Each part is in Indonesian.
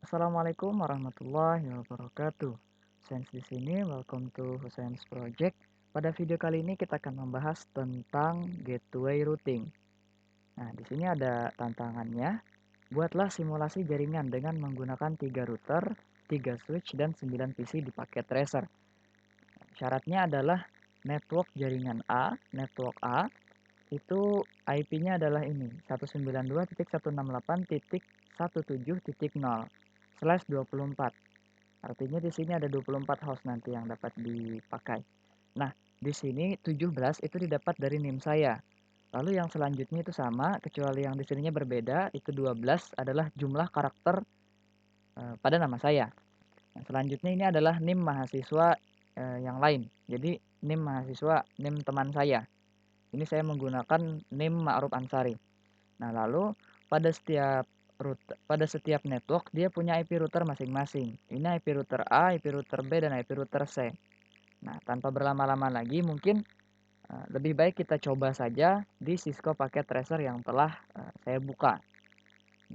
Assalamualaikum warahmatullahi wabarakatuh. Sains di sini, welcome to Science Project. Pada video kali ini kita akan membahas tentang gateway routing. Nah, di sini ada tantangannya. Buatlah simulasi jaringan dengan menggunakan 3 router, 3 switch, dan 9 PC di paket tracer. Syaratnya adalah network jaringan A, network A, itu IP-nya adalah ini, 192.168.17.0/24. Artinya di sini ada 24 host nanti yang dapat dipakai. Nah, di sini 17 itu didapat dari NIM saya. Lalu yang selanjutnya itu sama, kecuali yang di sininya berbeda, itu 12 adalah jumlah karakter pada nama saya. Yang selanjutnya ini adalah NIM mahasiswa yang lain. Jadi NIM mahasiswa, NIM teman saya. Ini saya menggunakan NIM Ma'ruf Ansari. Nah, lalu pada setiap network dia punya IP router masing-masing. Ini IP router A, IP router B, dan IP router C. Nah, tanpa berlama-lama lagi mungkin lebih baik kita coba saja di Cisco Packet Tracer yang telah saya buka.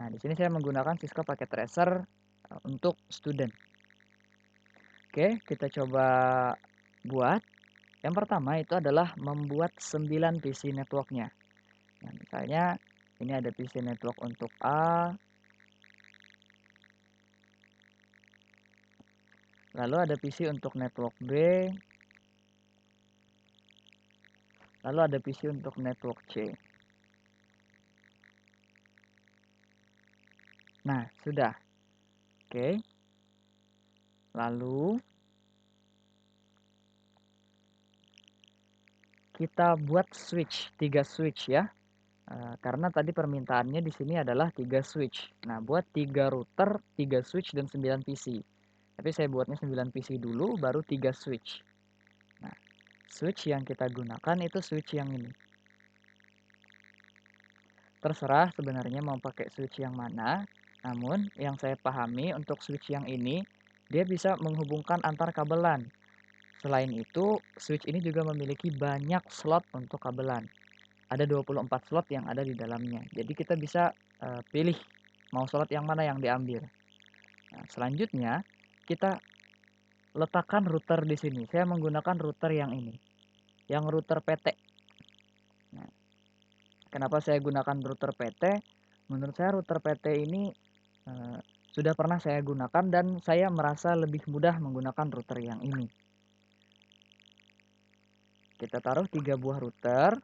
Nah, di sini saya menggunakan Cisco Packet Tracer untuk student. Oke, kita coba buat. Yang pertama itu adalah membuat 9 PC networknya. Nah, misalnya ini ada PC network untuk A, lalu ada PC untuk network B, lalu ada PC untuk network C. Nah, sudah. Oke. Lalu kita buat switch, 3 switch ya. Karena tadi permintaannya di sini adalah 3 switch. Nah, buat 3 router, 3 switch, dan 9 PC. Tapi saya buatnya 9 PC dulu, baru 3 switch. Nah, switch yang kita gunakan itu switch yang ini. Terserah sebenarnya mau pakai switch yang mana, namun yang saya pahami untuk switch yang ini, dia bisa menghubungkan antar kabelan. Selain itu, switch ini juga memiliki banyak slot untuk kabelan. Ada 24 slot yang ada di dalamnya. Jadi kita bisa pilih mau slot yang mana yang diambil. Nah, selanjutnya kita letakkan router di sini. Saya menggunakan router yang ini, yang router PT. Nah, kenapa saya gunakan router PT? Menurut saya router PT ini sudah pernah saya gunakan dan saya merasa lebih mudah menggunakan router yang ini. Kita taruh 3 buah router.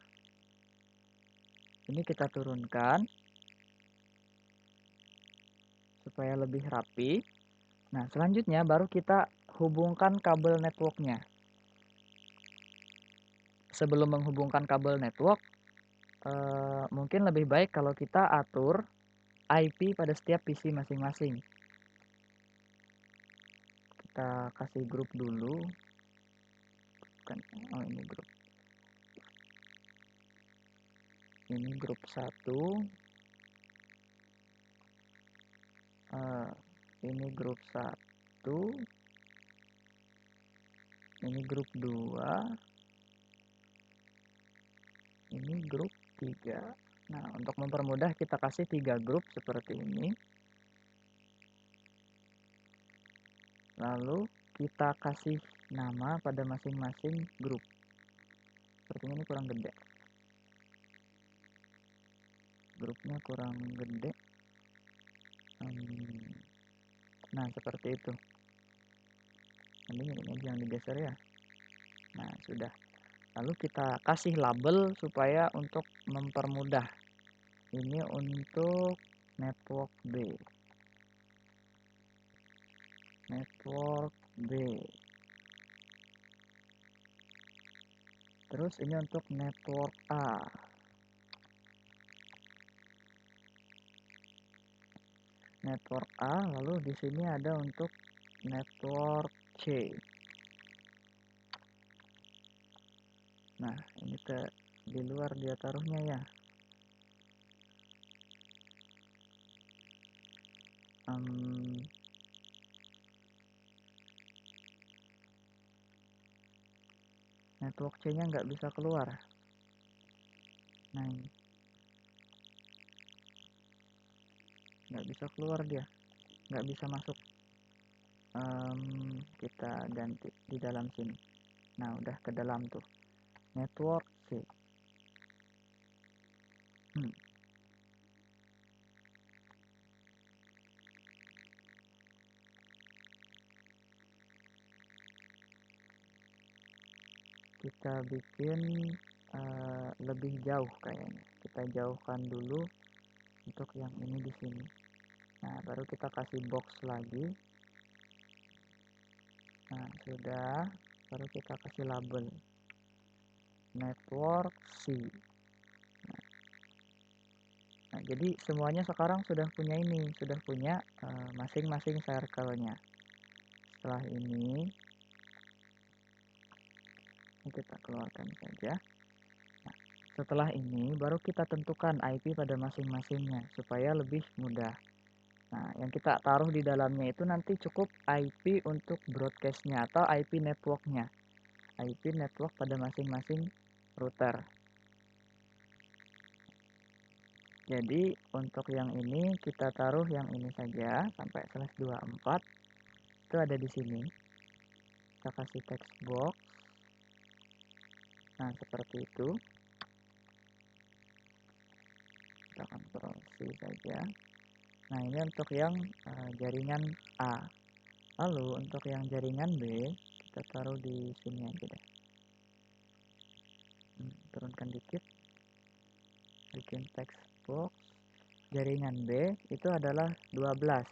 Ini kita turunkan supaya lebih rapi. Nah, selanjutnya baru kita hubungkan kabel networknya. Sebelum menghubungkan kabel network, mungkin lebih baik kalau kita atur IP pada setiap PC masing-masing. Kita kasih grup dulu. Oh, ini grup. Ini grup 1. Ini grup 1. Ini grup 2. Ini grup 3. Nah, untuk mempermudah kita kasih 3 grup seperti ini. Lalu kita kasih nama pada masing-masing grup. Sepertinya ini kurang gede. Grupnya kurang gede. Nah, seperti itu. Ini jangan digeser ya. Nah, sudah. Lalu kita kasih label supaya untuk mempermudah. Ini untuk network B. Network B. Terus ini untuk network A. Network A, lalu di sini ada untuk network C. Nah, ini di luar dia taruhnya ya. Network C-nya nggak bisa keluar. Nah, ini nggak bisa keluar dia. nggak bisa masuk. Kita ganti di dalam sini. Nah, udah ke dalam tuh. Network C. Hmm, kita bikin lebih jauh kayaknya. Kita jauhkan dulu untuk yang ini di sini. Nah, baru kita kasih box lagi. Nah, sudah. Baru kita kasih label network C. Nah, jadi semuanya sekarang sudah punya ini, sudah punya masing-masing circle-nya. Setelah ini kita keluarkan saja. Nah, setelah ini baru kita tentukan IP pada masing-masingnya supaya lebih mudah. Nah, yang kita taruh di dalamnya itu nanti cukup IP untuk broadcast-nya atau IP network-nya. IP network pada masing-masing router. Jadi untuk yang ini kita taruh yang ini saja sampai /24 itu ada di sini. Kita kasih text box. Nah, seperti itu. Kita Ctrl C saja. Nah, ini untuk yang jaringan A. Lalu untuk yang jaringan B kita taruh di sini aja deh. Turunkan dikit. Bikin text box. Jaringan B itu adalah 12.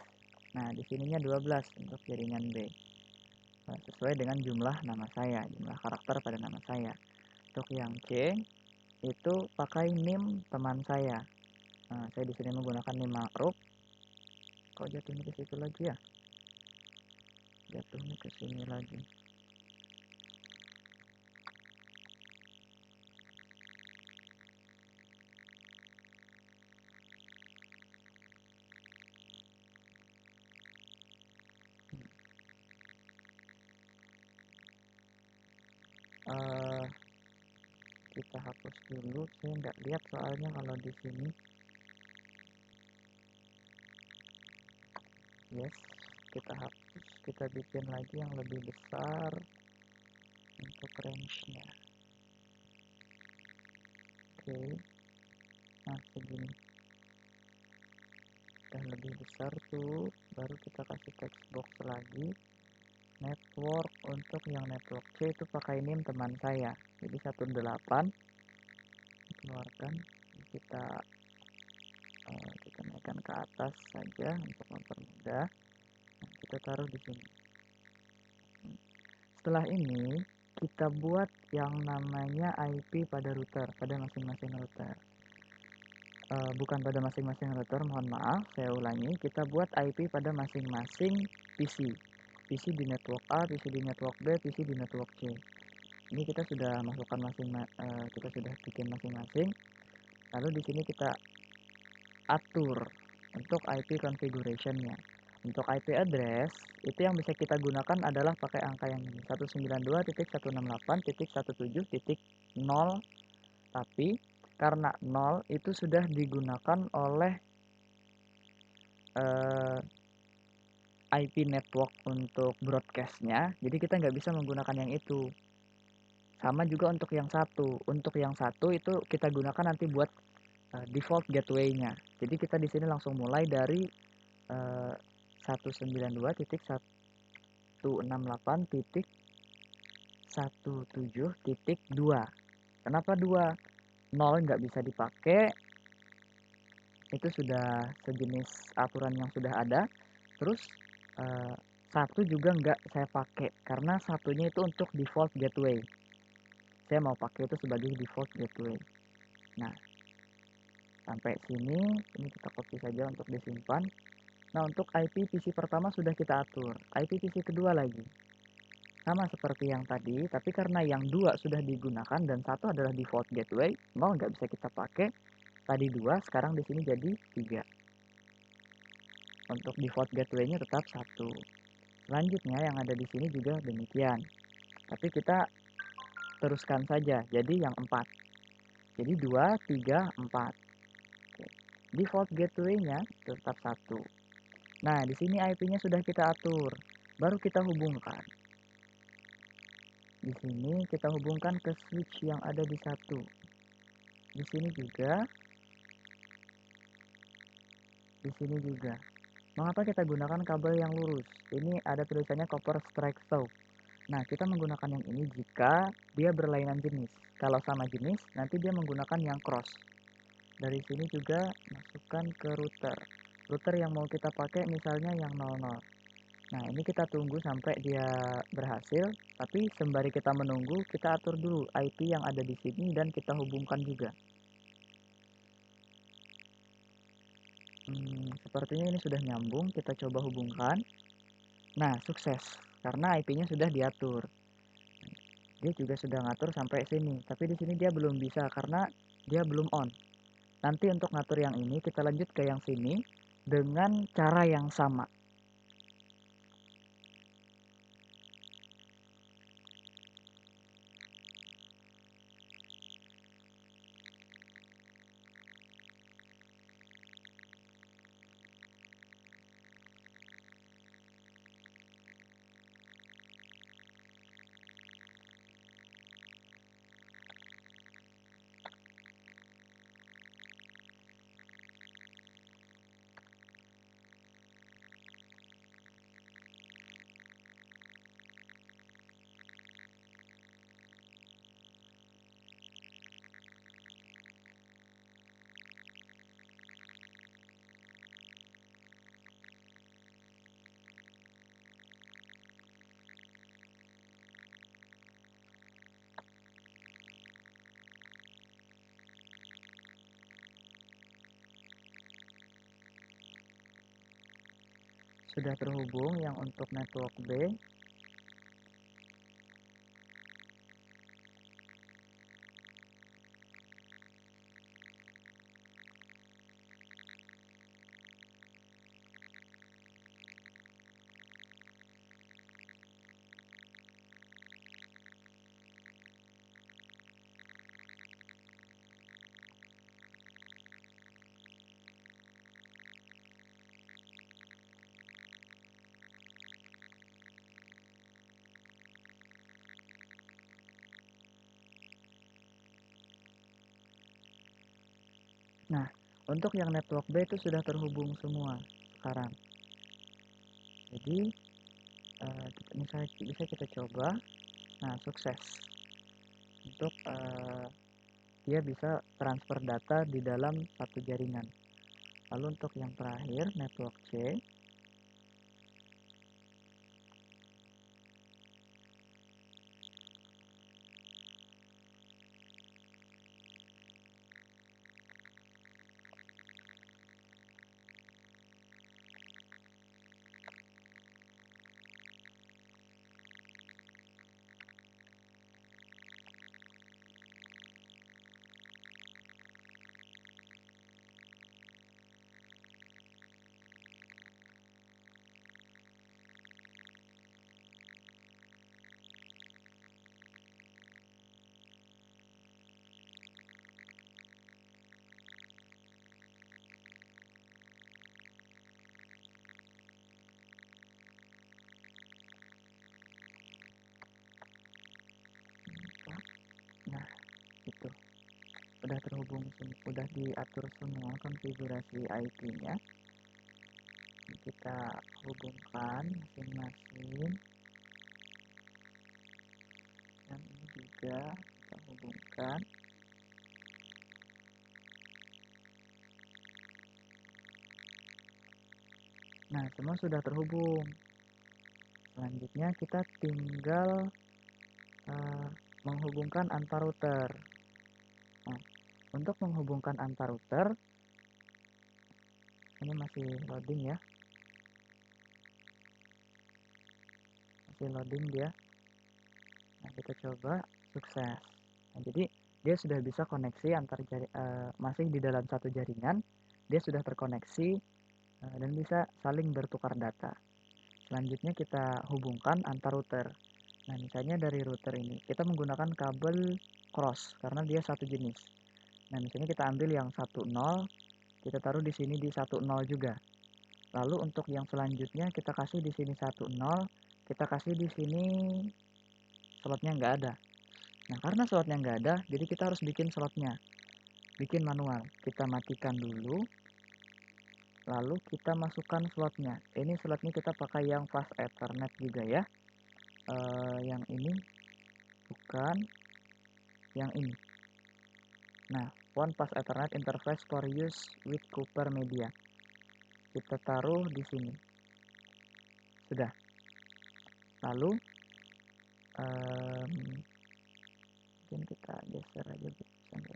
Nah, di sininya 12 untuk jaringan B. Nah, sesuai dengan jumlah nama saya, jumlah karakter pada nama saya. Untuk yang C itu pakai NIM teman saya. Nah, saya di sini menggunakan NIM Ma'ruf. Kok jatuhnya ke situ lagi ya? Jatuhnya ke sini lagi. Kita hapus dulu, saya nggak lihat soalnya kalau di sini. Yes, kita hapus, kita bikin lagi yang lebih besar untuk range-nya. Oke, nah segini udah lebih besar tuh, baru kita kasih text box lagi. Network, untuk yang network C itu pakai NIM teman saya, jadi 18. Keluarkan, kita naikkan ke atas saja untuk mempermudah. Nah, kita taruh di sini. Setelah ini kita buat yang namanya IP pada router, pada masing-masing router. Bukan pada masing-masing router, mohon maaf, saya ulangi. Kita buat IP pada masing-masing PC. PC di network A, PC di network B, PC di network C. Ini kita sudah masukkan kita sudah bikin masing-masing. Lalu di sini kita atur untuk IP configuration-nya. Untuk IP address itu yang bisa kita gunakan adalah pakai angka yang ini 192.168.17.0, tapi karena 0 itu sudah digunakan oleh IP network untuk broadcast-nya, jadi kita nggak bisa menggunakan yang itu. Sama juga untuk yang satu. Untuk yang satu itu kita gunakan nanti buat default gateway-nya. Jadi kita di sini langsung mulai dari 192.168.17.2. Kenapa 2? 0 nggak bisa dipakai, itu sudah sejenis aturan yang sudah ada. Terus satu juga nggak saya pakai karena satunya itu untuk default gateway. Saya mau pakai itu sebagai default gateway. Nah, sampai sini ini kita copy saja untuk disimpan. Nah, untuk IP PC pertama sudah kita atur. IP PC kedua lagi sama seperti yang tadi, tapi karena yang dua sudah digunakan dan satu adalah default gateway, 0 nggak bisa kita pakai. Tadi 2, sekarang di sini jadi 3. Untuk default gateway-nya tetap 1. Selanjutnya yang ada di sini juga demikian. Tapi kita teruskan saja, jadi yang 4. Jadi 2, 3, 4. Oke. Default gateway-nya tetap 1. Nah, di sini IP-nya sudah kita atur. Baru kita hubungkan. Di sini kita hubungkan ke switch yang ada di satu. Di sini juga, di sini juga. Mengapa kita gunakan kabel yang lurus? Ini ada tulisannya copper strike slope. Nah, kita menggunakan yang ini jika dia berlainan jenis. Kalau sama jenis, nanti dia menggunakan yang cross. Dari sini juga masukkan ke router. Router yang mau kita pakai misalnya yang 00. Nah, ini kita tunggu sampai dia berhasil, tapi sembari kita menunggu, kita atur dulu IP yang ada di sini dan kita hubungkan juga. Sepertinya ini sudah nyambung, kita coba hubungkan. Nah, sukses, karena IP-nya sudah diatur. Dia juga sudah ngatur sampai sini, tapi di sini dia belum bisa karena dia belum on. Nanti untuk ngatur yang ini, kita lanjut ke yang sini dengan cara yang sama. Sudah terhubung yang untuk network B. Nah, untuk yang network B itu sudah terhubung semua sekarang. Jadi, misalnya bisa kita coba. Nah, sukses. Untuk dia bisa transfer data di dalam satu jaringan. Lalu untuk yang terakhir, network C. Nah, itu udah terhubung, udah diatur semua konfigurasi IP-nya. Kita hubungkan masing-masing. Dan ini juga kita hubungkan. Nah, semua sudah terhubung. Selanjutnya kita tinggal menghubungkan antar router. Nah, untuk menghubungkan antar router, ini masih loading ya. Masih loading dia. Nah, kita coba, sukses. Nah, jadi dia sudah bisa koneksi antar masih di dalam satu jaringan, dia sudah terkoneksi dan bisa saling bertukar data. Selanjutnya kita hubungkan antar router. Nah, misalnya dari router ini, kita menggunakan kabel cross karena dia satu jenis. Nah, misalnya kita ambil yang 10, kita taruh di sini di 10 juga. Lalu untuk yang selanjutnya kita kasih di sini 10, kita kasih di sini slotnya nggak ada. Nah, karena slotnya nggak ada, jadi kita harus bikin slotnya, bikin manual. Kita matikan dulu, lalu kita masukkan slotnya. Ini slotnya kita pakai yang fast Ethernet juga ya. Yang ini bukan, yang ini. Nah, one fast Ethernet interface for use with Cooper Media. Kita taruh di sini. Sudah. Lalu mungkin kita geser aja Bu. Sampai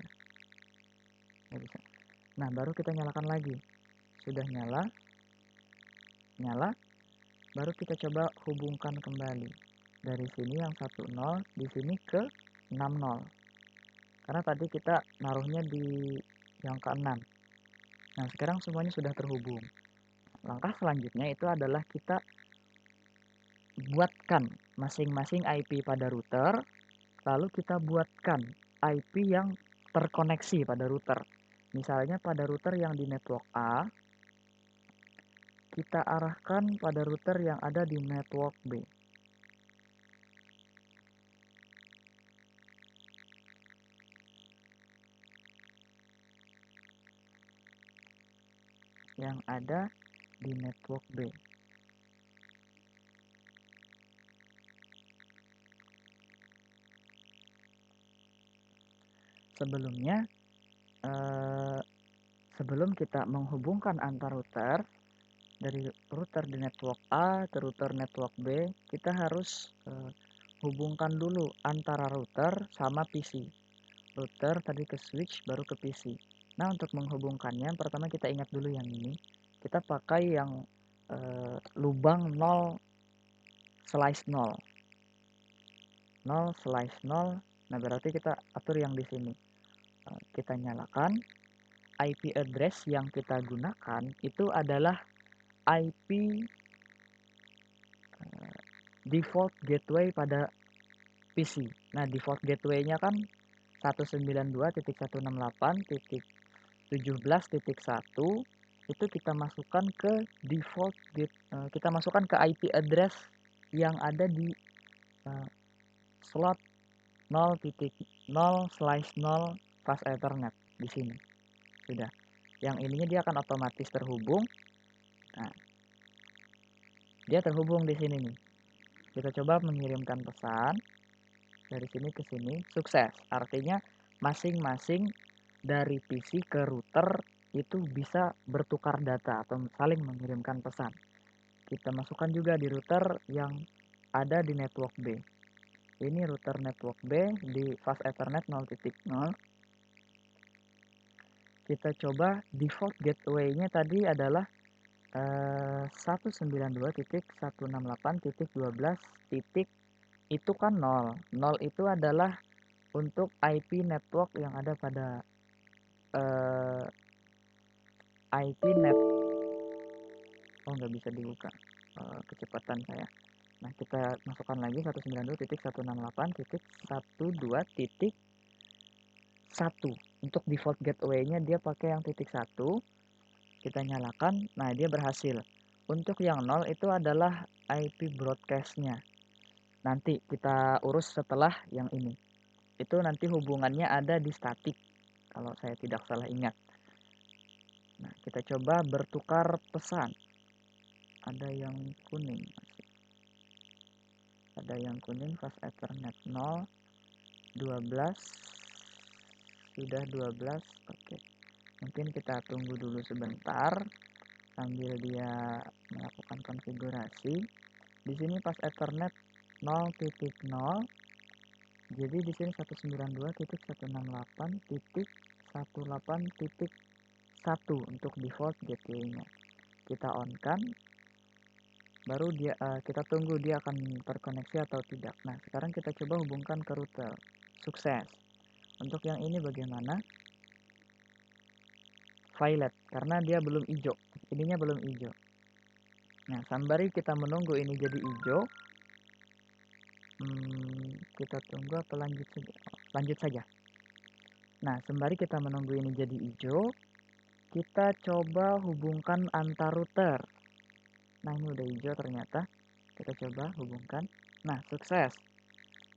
nggak bisa. Nah, baru kita nyalakan lagi. Sudah nyala, baru kita coba hubungkan kembali. Dari sini yang 10, di sini ke 60. Karena tadi kita naruhnya di yang ke-6. Nah, sekarang semuanya sudah terhubung. Langkah selanjutnya itu adalah kita buatkan masing-masing IP pada router, lalu kita buatkan IP yang terkoneksi pada router. Misalnya pada router yang di network A, kita arahkan pada router yang ada di network B. Yang ada di network B. Sebelumnya, sebelum kita menghubungkan antar router, dari router di network A ke router network B, kita harus hubungkan dulu antara router sama PC. Router tadi ke switch, baru ke PC. Nah, untuk menghubungkannya, pertama kita ingat dulu yang ini. Kita pakai yang lubang 0/0. 0/0. Nah, berarti kita atur yang di sini. Kita nyalakan. IP address yang kita gunakan itu adalah IP default gateway pada PC. Nah, default gateway-nya kan 192.168.17.1 itu kita masukkan ke default kita masukkan ke IP address yang ada di slot 0.0/0 fast Ethernet di sini. Sudah. Yang ininya dia akan otomatis terhubung. Nah, dia terhubung di sini nih. Kita coba mengirimkan pesan dari sini ke sini, sukses. Artinya masing-masing dari PC ke router itu bisa bertukar data atau saling mengirimkan pesan. Kita masukkan juga di router yang ada di network B. Ini router network B di fast Ethernet 0.0. Kita coba default gateway-nya tadi adalah 192.168.12. Itu kan 0. 0 itu adalah untuk IP network yang ada pada IP net. Oh, nggak bisa dibuka kecepatan saya. Nah, kita masukkan lagi 192.168.12.1. Untuk default gateway-nya dia pakai yang titik 1. Kita nyalakan, nah dia berhasil. Untuk yang 0 itu adalah IP broadcast-nya. Nanti kita urus setelah yang ini. Itu nanti hubungannya ada di statik, kalau saya tidak salah ingat. Nah, kita coba bertukar pesan. Ada yang kuning masih. Ada yang kuning fast Ethernet 0, 12. Sudah 12. Oke. Mungkin kita tunggu dulu sebentar sambil dia melakukan konfigurasi. Di sini pas Ethernet 0.0. Jadi di sini 192.168.18.1 untuk default gateway-nya. Kita on-kan, baru dia kita tunggu dia akan terkoneksi atau tidak. Nah, sekarang kita coba hubungkan ke router. Sukses. Untuk yang ini bagaimana? Violet, karena dia belum hijau. Ininya belum hijau. Nah, sembari kita menunggu ini jadi hijau, kita tunggu apa lanjut saja? Lanjut saja. Nah, sembari kita menunggu ini jadi hijau, kita coba hubungkan antar router. Nah, ini udah hijau ternyata. Kita coba hubungkan. Nah, sukses.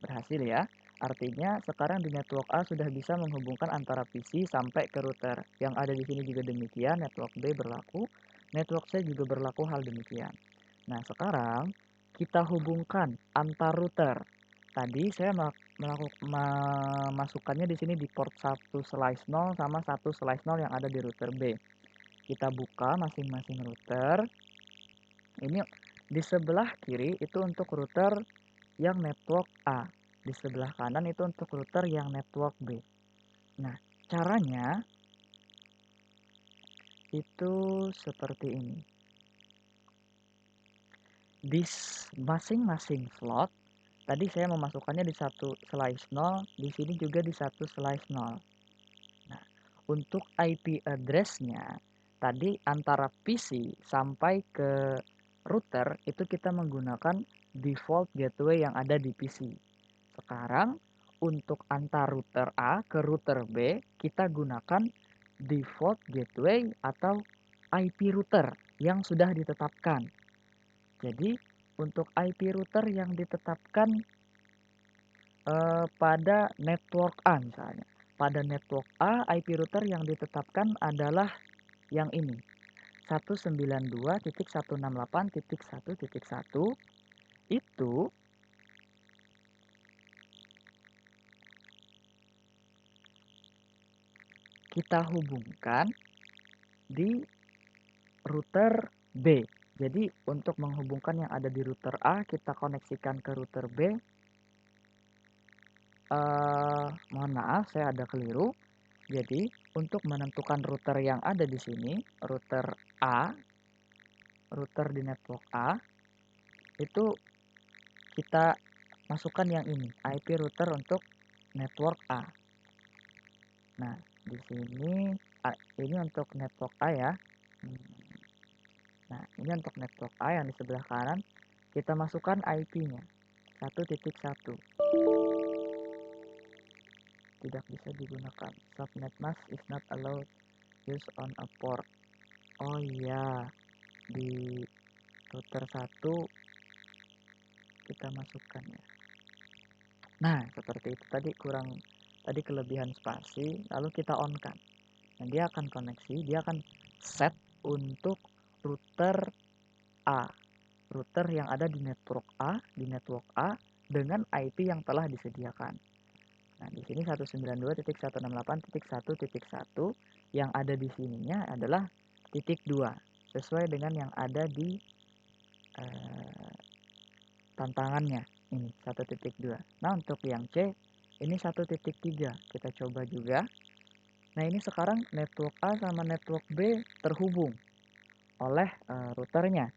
Berhasil ya. Artinya sekarang di network A sudah bisa menghubungkan antara PC sampai ke router. Yang ada di sini juga demikian, network B berlaku, network C juga berlaku hal demikian. Nah, sekarang kita hubungkan antar router. Tadi saya memasukkannya di sini di port 1/0 sama 1/0 yang ada di router B. Kita buka masing-masing router. Ini di sebelah kiri itu untuk router yang network A. Di sebelah kanan itu untuk router yang network B. Nah, caranya itu seperti ini. Di masing-masing slot, tadi saya memasukkannya di 1/0, di sini juga di 1/0. Nah, untuk IP address-nya, tadi antara PC sampai ke router itu kita menggunakan default gateway yang ada di PC. Sekarang untuk antar router A ke router B, kita gunakan default gateway atau IP router yang sudah ditetapkan. Jadi untuk IP router yang ditetapkan pada network A misalnya. Pada network A, IP router yang ditetapkan adalah yang ini. 192.168.1.1 itu kita hubungkan di router B. Jadi untuk menghubungkan yang ada di router A, kita koneksikan ke router B. Mohon maaf, saya ada keliru. Jadi untuk menentukan router yang ada di sini, router A, router di network A, itu kita masukkan yang ini, IP router untuk network A. Nah, di sini ini untuk network A ya. Nah, ini untuk network A yang di sebelah kanan. Kita masukkan IP-nya 1.1. Tidak bisa digunakan. Subnet mask is not allowed use on a port. Oh iya, di router 1 kita masukkan ya. Nah, seperti itu tadi kelebihan spasi, lalu kita on kan. Nah, dia akan koneksi, dia akan set untuk router A. Router yang ada di network A dengan IP yang telah disediakan. Nah, di sini 192.168.1.1 yang ada di sininya adalah titik 2 sesuai dengan yang ada di tantangannya ini 1.2. Nah, untuk yang C ini 1.3. Kita coba juga. Nah, ini sekarang network A sama network B terhubung oleh routernya.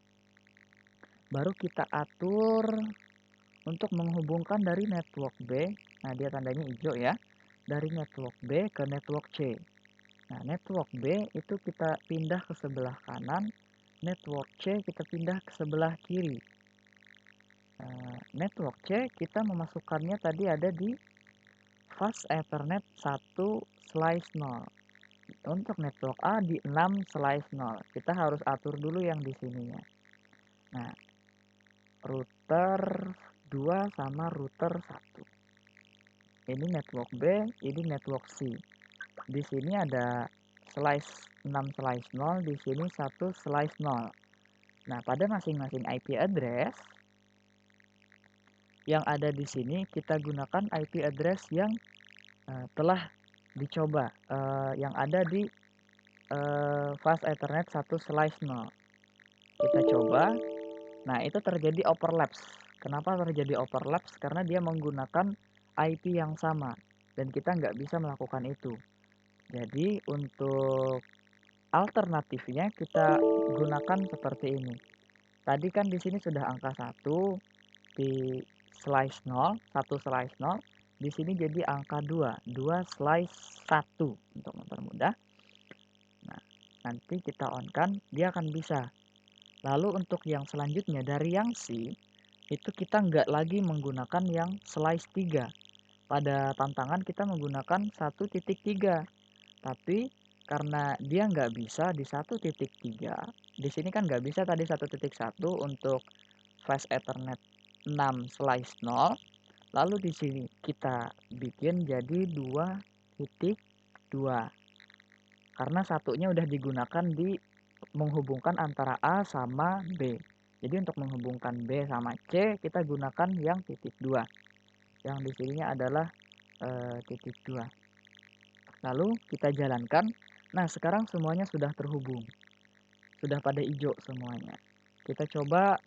Baru kita atur untuk menghubungkan dari network B. Nah, dia tandanya hijau ya. Dari network B ke network C. Nah, network B itu kita pindah ke sebelah kanan, network C kita pindah ke sebelah kiri. Network C kita memasukkannya tadi ada di fast Ethernet 1/0. Untuk network A di 6/0. Kita harus atur dulu yang di sininya. Nah, router 2 sama router 1. Ini network B, ini network C. Di sini ada slice 6/0, di sini 1/0. Nah, pada masing-masing IP address yang ada di sini kita gunakan IP address yang telah dicoba, yang ada di fast Ethernet 1/0. Kita coba. Nah, itu terjadi overlaps. Kenapa terjadi overlaps? Karena dia menggunakan IP yang sama dan kita nggak bisa melakukan itu. Jadi untuk alternatifnya kita gunakan seperti ini. Tadi kan di sini sudah angka 1 di slice 0, 1/0. Di sini jadi angka 2, 2/1 untuk mempermudah. Nah, nanti kita on kan, dia akan bisa. Lalu untuk yang selanjutnya dari yang C, itu kita nggak lagi menggunakan yang slice 3. Pada tantangan kita menggunakan 1.3. Tapi karena dia nggak bisa di 1.3, di sini kan nggak bisa tadi 1.1 untuk fast Ethernet 6/0, lalu di sini kita bikin jadi 2.2 karena satunya udah digunakan di menghubungkan antara A sama B. Jadi untuk menghubungkan B sama C kita gunakan yang titik 2. Yang di sininya adalah titik 2. Lalu kita jalankan. Nah, sekarang semuanya sudah terhubung. Sudah pada hijau semuanya. Kita coba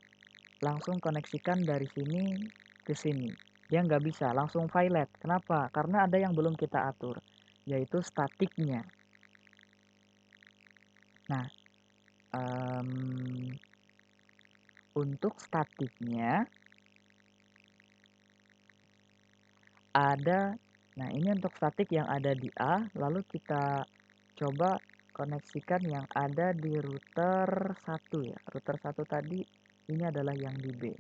langsung koneksikan dari sini ke sini. Dia nggak bisa langsung violet. Kenapa? Karena ada yang belum kita atur, yaitu statiknya. Nah, untuk statiknya ada. Nah, ini untuk statik yang ada di A, lalu kita coba koneksikan yang ada di router 1 ya. Router 1 tadi ini adalah yang di B.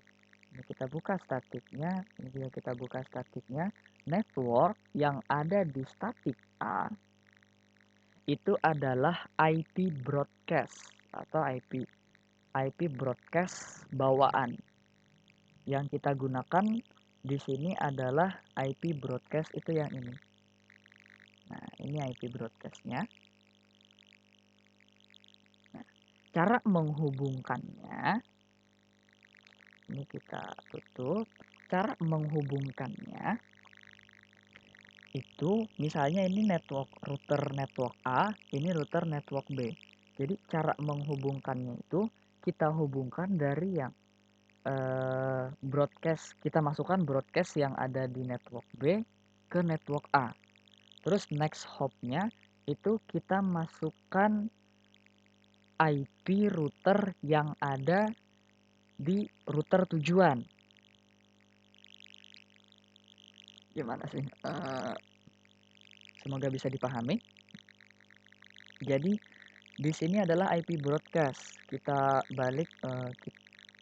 Ini kita buka statiknya, ini juga kita buka statiknya. Network yang ada di statik A itu adalah IP broadcast atau IP broadcast bawaan. Yang kita gunakan di sini adalah IP broadcast itu yang ini. Nah, ini IP broadcastnya. Nah, cara menghubungkannya, ini kita tutup. Cara menghubungkannya itu misalnya ini router network A, ini router network B. Jadi cara menghubungkannya itu kita hubungkan dari yang broadcast, kita masukkan broadcast yang ada di network B ke network A. Terus next hop-nya itu kita masukkan IP router yang ada di router tujuan. Gimana sih? Semoga bisa dipahami. Jadi di sini adalah IP broadcast. Kita balik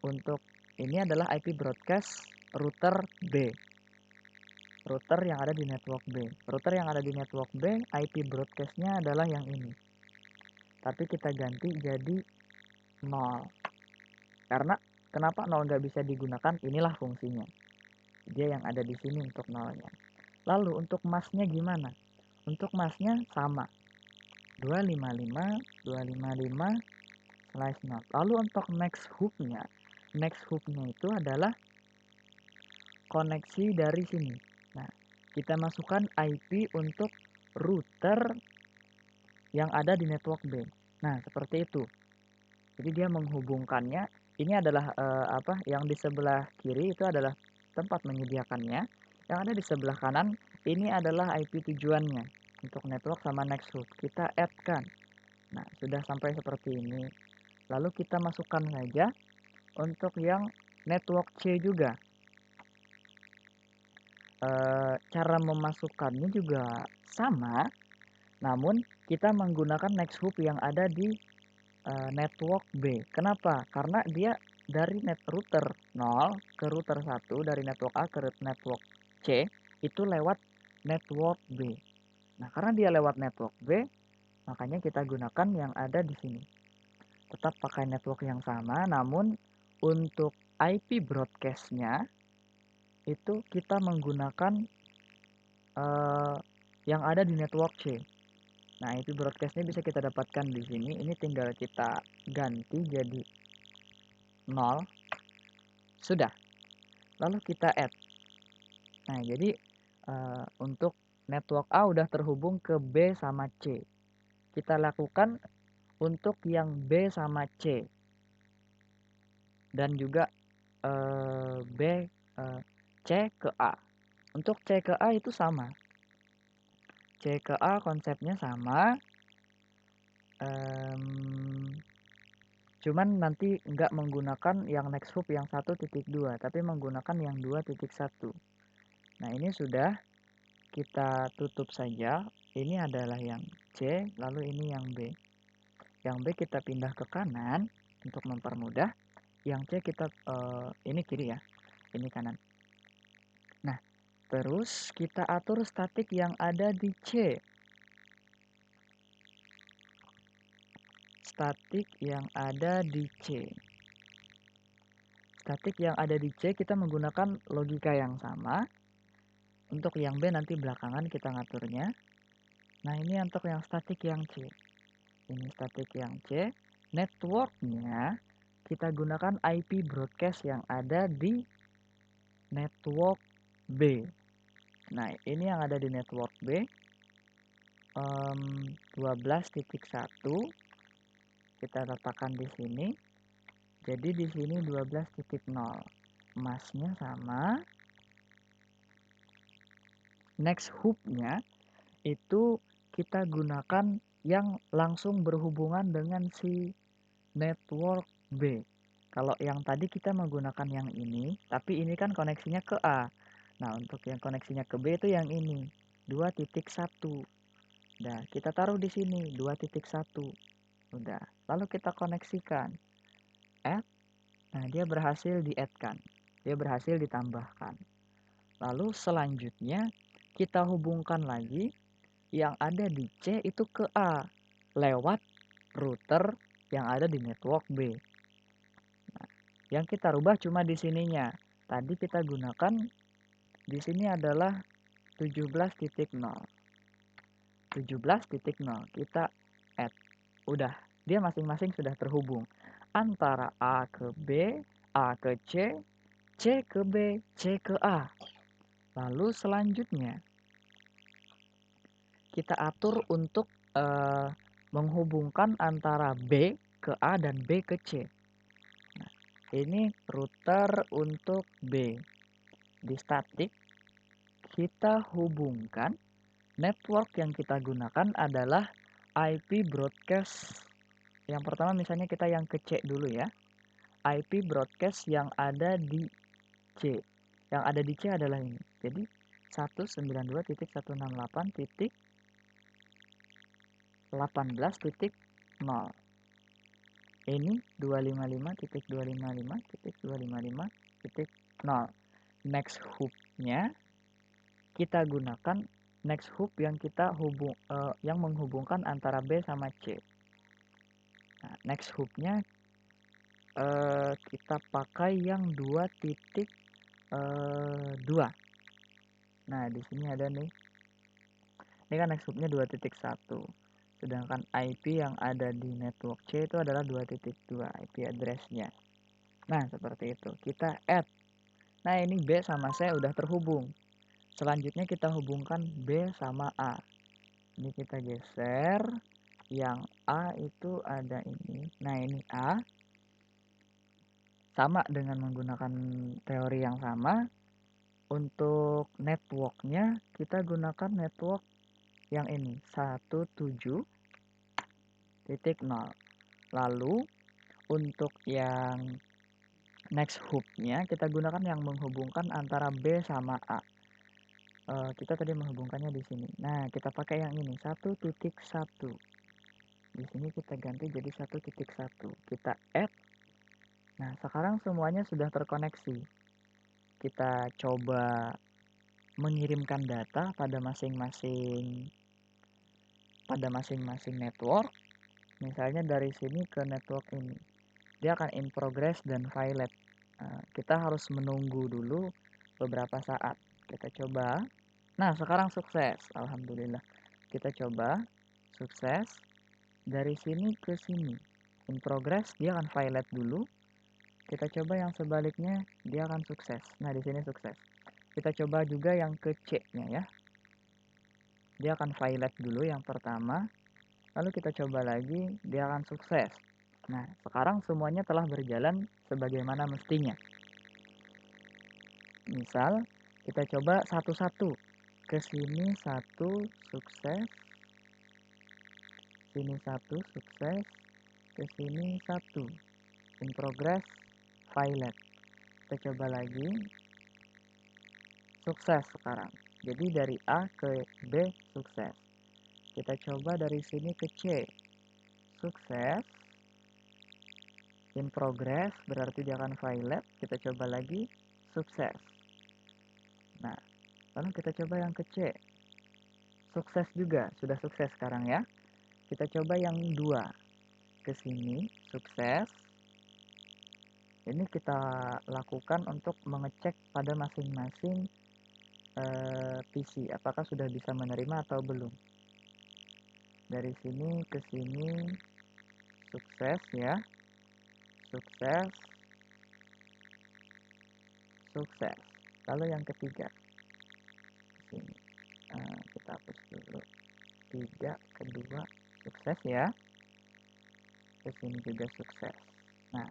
untuk ini adalah IP broadcast router B. Router yang ada di network B. Router yang ada di network B, IP broadcastnya adalah yang ini. Tapi kita ganti jadi 0. Karena kenapa 0 nggak bisa digunakan? Inilah fungsinya. Dia yang ada di sini untuk 0-nya. Lalu untuk masknya gimana? Untuk masknya sama. 255/0. Lalu untuk next hoop-nya itu adalah koneksi dari sini. Nah, kita masukkan IP untuk router yang ada di network B. Nah, seperti itu. Jadi dia menghubungkannya. Ini adalah yang di sebelah kiri itu adalah tempat menyediakannya. Yang ada di sebelah kanan ini adalah IP tujuannya untuk network sama next hoop. Kita add-kan. Nah, sudah sampai seperti ini. Lalu kita masukkan saja untuk yang network C juga. Cara memasukkannya juga sama, namun kita menggunakan next hoop yang ada di network B. Kenapa? Karena dia dari router 0 ke router 1, dari network A ke network C itu lewat network B. Nah, karena dia lewat network B, makanya kita gunakan yang ada di sini. Tetap pakai network yang sama, namun untuk IP broadcast-nya itu kita menggunakan yang ada di network C. Nah, IP broadcast-nya bisa kita dapatkan di sini. Ini tinggal kita ganti jadi 0. Sudah. Lalu kita add. Nah, jadi untuk network A udah terhubung ke B sama C. Kita lakukan untuk yang B sama C. Dan juga C ke A. Untuk C ke A itu sama. C ke A konsepnya sama. Cuman nanti nggak menggunakan yang next hoop yang 1.2, tapi menggunakan yang 2.1. Nah, ini sudah kita tutup saja. Ini adalah yang C, lalu ini yang B. Yang B kita pindah ke kanan untuk mempermudah. Yang C kita ini kiri ya, ini kanan. Nah, terus kita atur statik yang ada di C. statik yang ada di C. Statik yang ada di C kita menggunakan logika yang sama. Untuk yang B nanti belakangan kita ngaturnya. Nah, ini untuk yang statik yang C. Ini statik yang C. Networknya kita gunakan IP broadcast yang ada di network B. Nah, ini yang ada di network B 12.1 kita letakkan di sini. Jadi di sini 12.0. Masnya sama. Next hopnya itu kita gunakan yang langsung berhubungan dengan si network B. Kalau yang tadi kita menggunakan yang ini, tapi ini kan koneksinya ke A. Nah, untuk yang koneksinya ke B itu yang ini, 2.1. Nah, kita taruh di sini 2.1. Udah, lalu kita koneksikan. Add. Nah, dia berhasil di-add-kan. Dia berhasil ditambahkan. Lalu selanjutnya kita hubungkan lagi yang ada di C itu ke A lewat router yang ada di network B. Nah, yang kita rubah cuma di sininya. Tadi kita gunakan di sini adalah 17.0. 17.0 kita add. Udah, dia masing-masing sudah terhubung antara A ke B, A ke C, C ke B, C ke A. Lalu selanjutnya kita atur untuk menghubungkan antara B ke A dan B ke C. Nah, ini router untuk B. Di statik kita hubungkan network yang kita gunakan adalah IP broadcast. Yang pertama misalnya kita yang ke C dulu ya. IP broadcast yang ada di C. Yang ada di C adalah ini. Jadi 192.168.18.0. Ini 255.255.255.0. Next hopnya kita gunakan next hoop yang kita yang menghubungkan antara B sama C. Nah, next hoopnya kita pakai yang 2.2. Nah, di sini ada nih. Ini kan next hoopnya 2.1. Sedangkan IP yang ada di network C itu adalah 2.2 IP address-nya. Nah, seperti itu. Kita add. Nah, ini B sama C udah terhubung. Selanjutnya kita hubungkan B sama A. Ini kita geser. Yang A itu ada ini. Nah, ini A. Sama dengan menggunakan teori yang sama. Untuk networknya kita gunakan network yang ini 17.0. Lalu untuk yang next hopnya kita gunakan yang menghubungkan antara B sama A. Kita tadi menghubungkannya di sini. Nah, kita pakai yang ini 1.1. Di sini kita ganti jadi 1.1. Kita add. Nah, sekarang semuanya sudah terkoneksi. Kita coba mengirimkan data pada masing-masing network. Misalnya dari sini ke network ini. Dia akan in progress dan violet. Kita harus menunggu dulu beberapa saat. Kita coba. Nah, sekarang sukses. Alhamdulillah. Kita coba. Sukses. Dari sini ke sini. In progress, dia akan violet dulu. Kita coba yang sebaliknya, dia akan sukses. Nah, di sini sukses. Kita coba juga yang ke C-nya ya. Dia akan violet dulu yang pertama. Lalu kita coba lagi, dia akan sukses. Nah, sekarang semuanya telah berjalan sebagaimana mestinya. Misal, kita coba satu-satu. Ke sini satu, sukses. Sini satu, sukses. Ke sini satu. In progress, violet. Kita coba lagi. Sukses sekarang. Jadi dari A ke B, sukses. Kita coba dari sini ke C. Sukses. In progress, berarti dia akan violet. Kita coba lagi. Sukses. Nah, lalu kita coba yang ke C. Sukses juga, sudah sukses sekarang ya. Kita coba yang 2. ke sini, sukses. Ini kita lakukan untuk mengecek pada masing-masing PC, apakah sudah bisa menerima atau belum. Dari sini ke sini, sukses ya, sukses, sukses. Lalu yang ketiga, ke sini. Kita hapus dulu. 3, kedua, sukses ya. Ke sini juga sukses. Nah,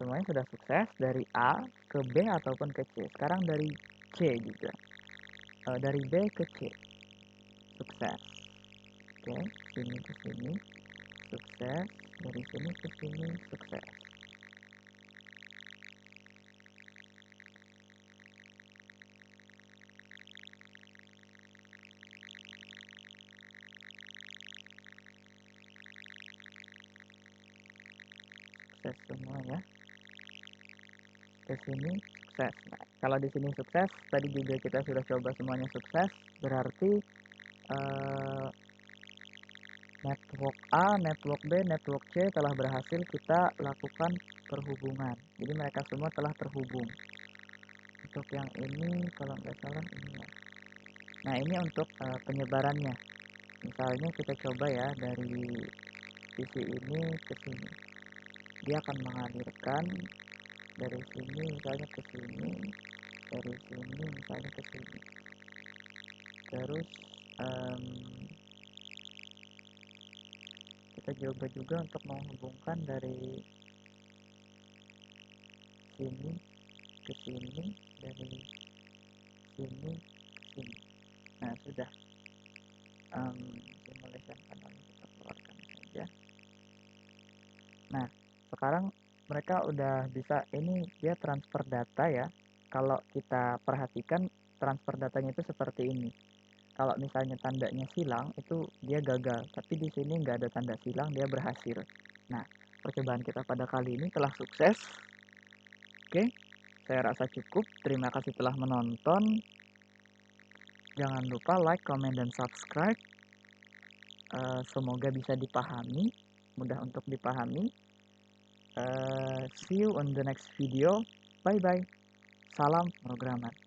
semuanya sudah sukses dari A ke B ataupun ke C. Sekarang dari C juga. Dari B ke C. Sukses. Oke, sini ke sini. Sukses. Dari sini ke sini. Sukses. Sukses semua ya. Ke sini sukses. Nah, kalau di sini sukses, tadi juga kita sudah coba semuanya sukses, berarti network A, network B, network C telah berhasil kita lakukan perhubungan. Jadi mereka semua telah terhubung. Untuk yang ini, kalau nggak salah ini ya. Nah, ini untuk penyebarannya. Misalnya kita coba ya dari sisi ini ke sini. Dia akan mengalirkan dari sini misalnya ke sini, dari sini misalnya ke sini. Terus kita coba juga untuk menghubungkan dari sini ke sini, dari sini ke sini. Nah, sudah. Simulation panelnya kita keluarkan saja. Nah, sekarang mereka udah bisa, ini dia transfer data ya. Kalau kita perhatikan transfer datanya itu seperti ini. Kalau misalnya tandanya silang itu dia gagal, tapi di sini nggak ada tanda silang, dia berhasil. Nah, percobaan kita pada kali ini telah sukses. Oke, saya rasa cukup. Terima kasih telah menonton. Jangan lupa like, comment, dan subscribe. Semoga bisa dipahami, mudah untuk dipahami. See you on the next video. Bye bye. Salam programmer.